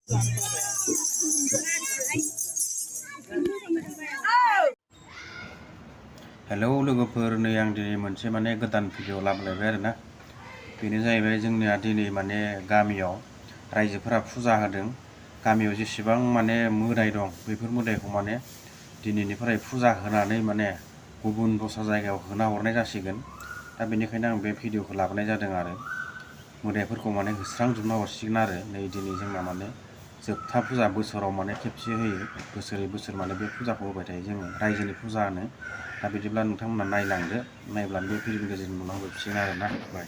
Hello लोगोफोर, नै आं दिनै मोनसे गोदान भिडिअ लाबोलायबाय आरोना। बेनो जाहैबाय जोंनिया दिनै गामियाव रायजोफोरा फुजा होदों। गामियाव जेसेबां मोदाय दं बेफोर मोदायखौ दिनैनिफ्राय फुजा होनानै गुबुन दस्रा जायगायाव होना हरनाय जासिगोन। दा बेनिखायनो आं बे भिडिअखौ लाबोनाय जादों आरो मोदायफोरखौ होस्रांजोबना हरसिगोन आरो। नै दिनै जोंना जोबथा फुजा बोसोराव खेबसे होयो। बोसोरै बोसोर बे फुजाखौ होबाय थायो जोङो, रायजोनि फुजा होनो। दा बिदिब्ला नोंथांमोना नायलांदो, नायब्ला बे भिडिअनि गेजेरजों नुलांजोबसिगोन आरोना। बाय।